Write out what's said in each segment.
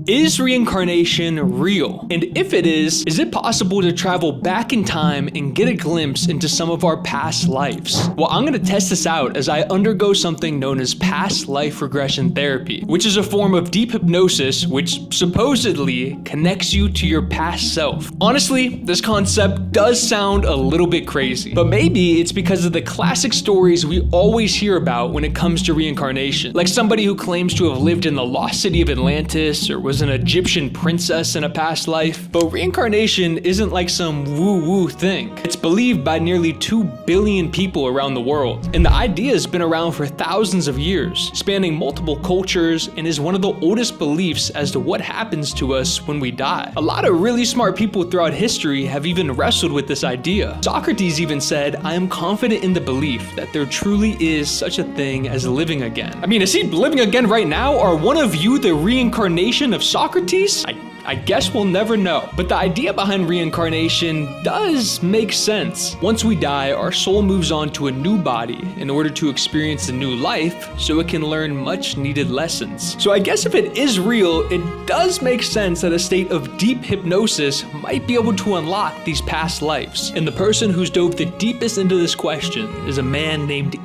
Is reincarnation real? And if it is it possible to travel back in time and get a glimpse into some of our past lives? Well, I'm going to test this out as I undergo something known as past life regression therapy, which is a form of deep hypnosis which supposedly connects you to your past self. Honestly, this concept does sound a little bit crazy, but maybe it's because of the classic stories we always hear about when it comes to reincarnation, like somebody who claims to have lived in the lost city of Atlantis or was an Egyptian princess in a past life. But reincarnation isn't like some woo-woo thing. It's believed by nearly 2 billion people around the world, and the idea has been around for thousands of years, spanning multiple cultures, and is one of the oldest beliefs as to what happens to us when we die. A lot of really smart people throughout history have even wrestled with this idea. Socrates even said, "I am confident in the belief that there truly is such a thing as living again." I mean, is he living again right now? Are one of you the reincarnation of Socrates? I guess we'll never know. But the idea behind reincarnation does make sense. Once we die, our soul moves on to a new body in order to experience a new life so it can learn much needed lessons. So I guess if it is real, it does make sense that a state of deep hypnosis might be able to unlock these past lives. And the person who's dove the deepest into this question is a man named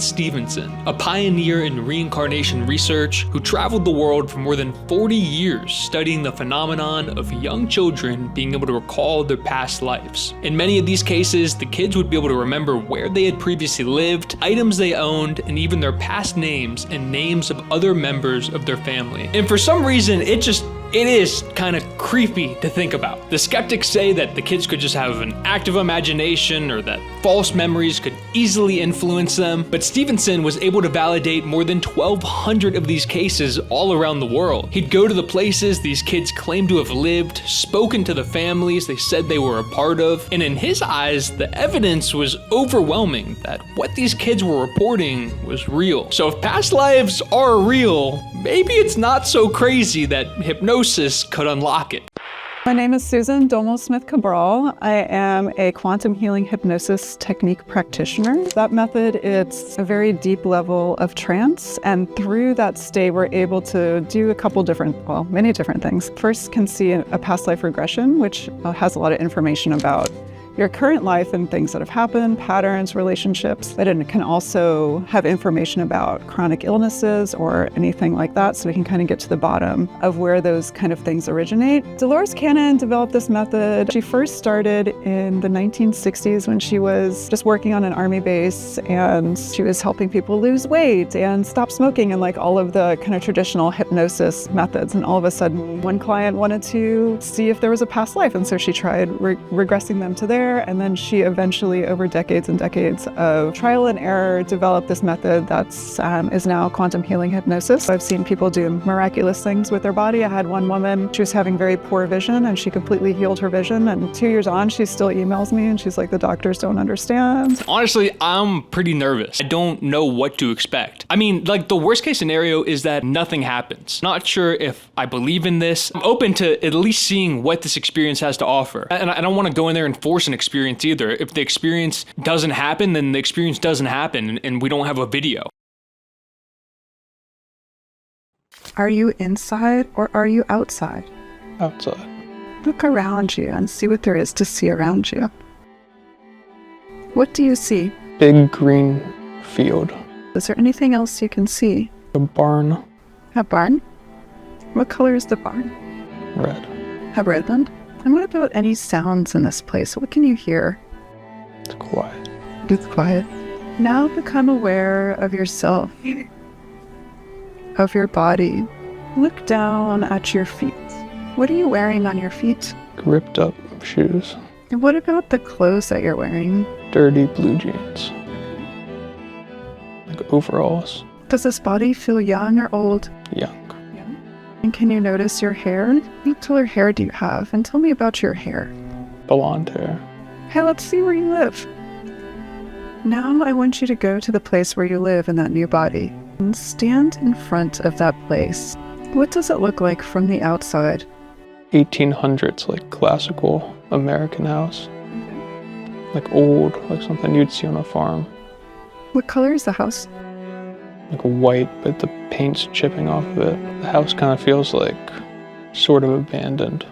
Stevenson, a pioneer in reincarnation research who traveled the world for more than 40 years studying the phenomenon of young children being able to recall their past lives. In many of these cases, the kids would be able to remember where they had previously lived, items they owned, and even their past names and names of other members of their family. And for some reason, it is kind of creepy to think about. The skeptics say that the kids could just have an active imagination or that false memories could easily influence them, but Stevenson was able to validate more than 1,200 of these cases all around the world. He'd go to the places these kids claimed to have lived, spoken to the families they said they were a part of, and in his eyes, the evidence was overwhelming that what these kids were reporting was real. So if past lives are real, maybe it's not so crazy that hypnosis could unlock it. My name is Susan Domal-Smith Cabral. I am a quantum healing hypnosis technique practitioner. That method, it's a very deep level of trance, and through that state, we're able to do many different things. First, can see a past life regression, which has a lot of information about your current life and things that have happened, patterns, relationships, but it can also have information about chronic illnesses or anything like that, so we can kind of get to the bottom of where those kind of things originate. Dolores Cannon developed this method. She first started in the 1960s when she was just working on an army base, and she was helping people lose weight and stop smoking and like all of the kind of traditional hypnosis methods. And all of a sudden, one client wanted to see if there was a past life, and so she tried regressing them to there. And then she eventually, over decades and decades of trial and error, developed this method that's is now quantum healing hypnosis. I've seen people do miraculous things with their body. I had one woman, she was having very poor vision, and she completely healed her vision. And 2 years on, she still emails me and she's like, the doctors don't understand. Honestly, I'm pretty nervous. I don't know what to expect. I mean, like, the worst case scenario is that nothing happens. Not sure if I believe in this. I'm open to at least seeing what this experience has to offer. And I don't want to go in there and force an experience either. If the experience doesn't happen, then the experience doesn't happen, and we don't have a video. Are you inside or are you outside? Outside. Look around you and see what there is to see around you. What do you see? Big green field. Is there anything else you can see? A barn. A barn? What color is the barn? Red. A red one? And what about any sounds in this place? What can you hear? It's quiet. It's quiet. Now become aware of yourself, of your body. Look down at your feet. What are you wearing on your feet? Ripped up shoes. And what about the clothes that you're wearing? Dirty blue jeans. Like overalls. Does this body feel young or old? Young. And can you notice your hair? What color hair do you have? And tell me about your hair. Blonde hair. Hey, let's see where you live. Now I want you to go to the place where you live in that new body and stand in front of that place. What does it look like from the outside? 1800s, like classical American house. Like old, like something you'd see on a farm. What color is the house? Like white, but the paint's chipping off of it. The house kind of feels like sort of abandoned.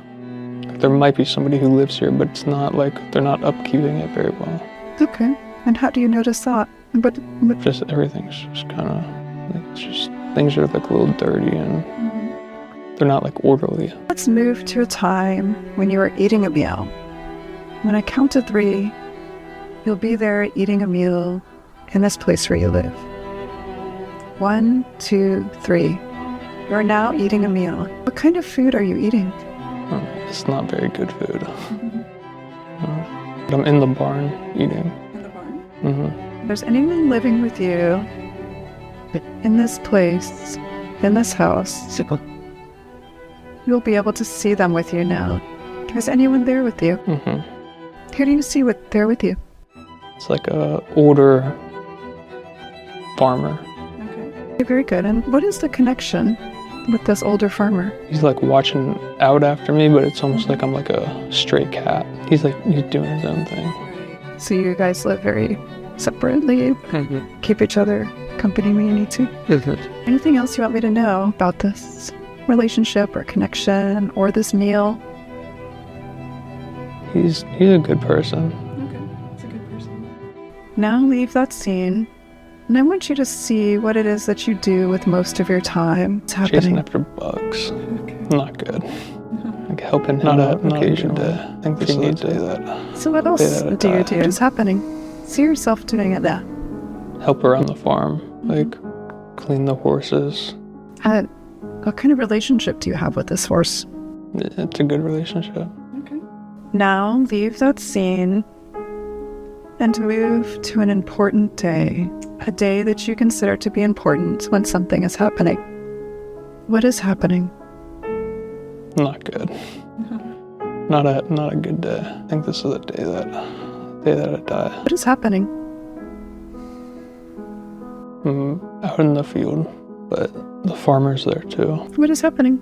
There might be somebody who lives here, but it's not like they're not upkeeping it very well. Okay. And how do you notice that? But Just everything's just kind of like, it's just things are like a little dirty and they're not like orderly. let's move to a time when you were eating a meal. When I count to 3, you'll be there eating a meal in this place where you live. 1, 2, 3. You're now eating a meal. What kind of food are you eating? It's not very good food. But I'm in the barn eating. In the barn? Mm-hmm. If there's anyone living with you in this place, in this house, you'll be able to see them with you now. Is anyone there with you? Mm-hmm. Who do you see there with you? It's like a older farmer. Okay, very good. And what is the connection with this older farmer? He's like watching out after me, but it's almost like I'm like a stray cat. He's doing his own thing. So you guys live very separately, keep each other company when you need to. Anything else you want me to know about this relationship or connection or this meal? He's a good person. Okay, he's a good person. Now leave that scene, and I want you to see what it is that you do with most of your time. It's happening. Chasing after bugs. Not good. Like helping him out occasionally. I think this is the day that. So what else do you do? It's happening. See yourself doing it now. Help around the farm, like clean the horses. And what kind of relationship do you have with this horse? It's a good relationship. Okay. Now leave that scene and move to an important day. A day that you consider to be important when something is happening. What is happening? Not good. Not a good day. I think this is the day that I die. What is happening? Out in the field, but the farmer's there too. What is happening?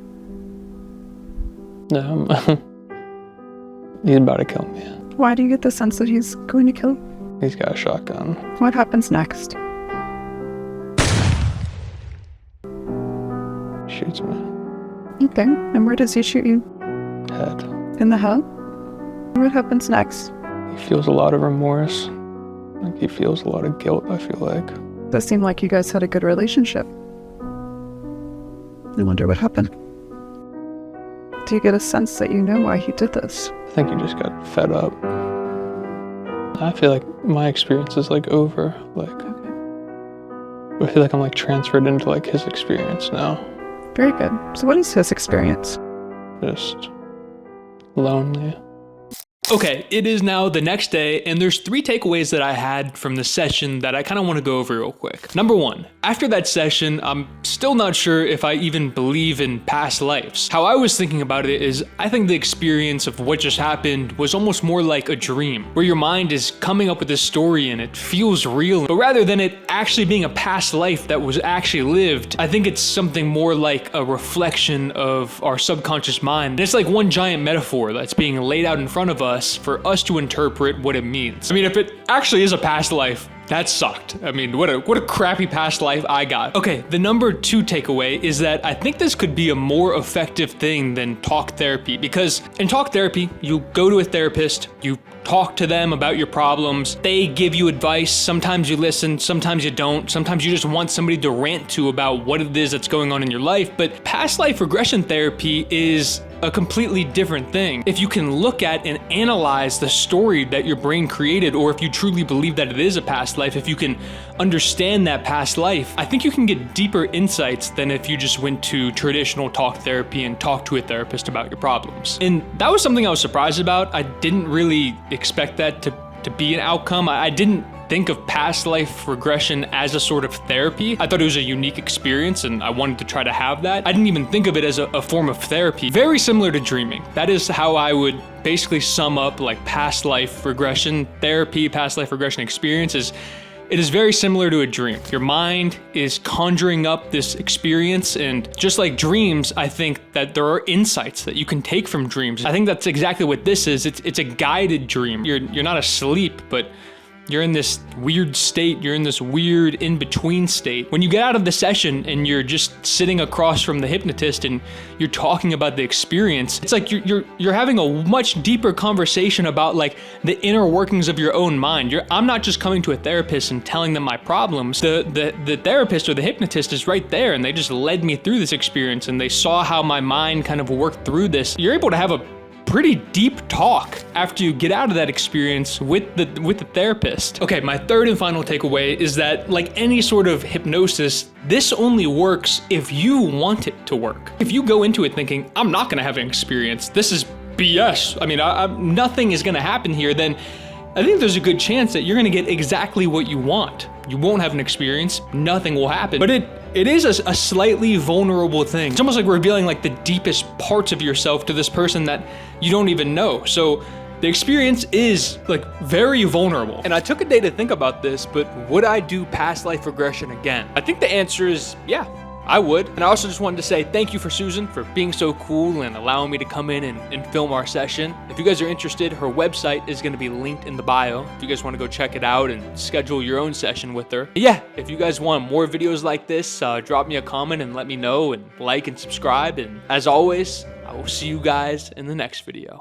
He's about to kill me. Why do you get the sense that he's going to kill? He's got a shotgun. What happens next? Shoots me. Okay, and where does he shoot you? Head. In the head? What happens next? He feels a lot of remorse. Like he feels a lot of guilt, I feel like. Does seem like you guys had a good relationship. I wonder what happened. Do you get a sense that you know why he did this? I think he just got fed up. I feel like my experience is like over. Like, I feel like I'm like transferred into like his experience now. Very good. So what is his experience? Just lonely. Okay, it is now the next day, and there's 3 takeaways that I had from the session that I kind of want to go over real quick. Number 1, after that session, I'm still not sure if I even believe in past lives. How I was thinking about it is, I think the experience of what just happened was almost more like a dream, where your mind is coming up with this story and it feels real. But rather than it actually being a past life that was actually lived, I think it's something more like a reflection of our subconscious mind. And it's like one giant metaphor that's being laid out in front of us for us to interpret what it means. I mean, if it actually is a past life, that sucked. I mean, what a crappy past life I got. Okay, the number 2 takeaway is that I think this could be a more effective thing than talk therapy, because in talk therapy, you go to a therapist, you talk to them about your problems, they give you advice, sometimes you listen, sometimes you don't, sometimes you just want somebody to rant to about what it is that's going on in your life. But past life regression therapy is a completely different thing. If you can look at and analyze the story that your brain created, or if you truly believe that it is a past life, if you can understand that past life, I think you can get deeper insights than if you just went to traditional talk therapy and talked to a therapist about your problems. And that was something I was surprised about. I didn't really expect that to be an outcome. I didn't think of past life regression as a sort of therapy. I thought it was a unique experience and I wanted to try to have that. I didn't even think of it as a form of therapy. Very similar to dreaming. That is how I would basically sum up like past life regression therapy, past life regression experiences. It is very similar to a dream. Your mind is conjuring up this experience, and just like dreams, I think that there are insights that you can take from dreams. I think that's exactly what this is. It's a guided dream. You're not asleep, but You're in this weird state. You're in this weird in-between state. When you get out of the session and you're just sitting across from the hypnotist and you're talking about the experience, it's like you're having a much deeper conversation about like the inner workings of your own mind. I'm not just coming to a therapist and telling them my problems. The therapist or the hypnotist is right there, and they just led me through this experience, and they saw how my mind kind of worked through this. You're able to have a pretty deep talk after you get out of that experience with the therapist. Okay, my third and final takeaway is that, like any sort of hypnosis, this only works if you want it to work. If you go into it thinking, I'm not gonna have an experience, this is BS, I mean, nothing is gonna happen here, then I think there's a good chance that you're gonna get exactly what you want. You won't have an experience, nothing will happen. But it is a slightly vulnerable thing. It's almost like revealing like the deepest parts of yourself to this person that you don't even know. So the experience is like very vulnerable. And I took a day to think about this, but would I do past life regression again? I think the answer is yeah. I would. And I also just wanted to say thank you for Susan for being so cool and allowing me to come in and film our session. If you guys are interested, her website is going to be linked in the bio if you guys want to go check it out and schedule your own session with her. But yeah, if you guys want more videos like this, drop me a comment and let me know, and like and subscribe. And as always, I will see you guys in the next video.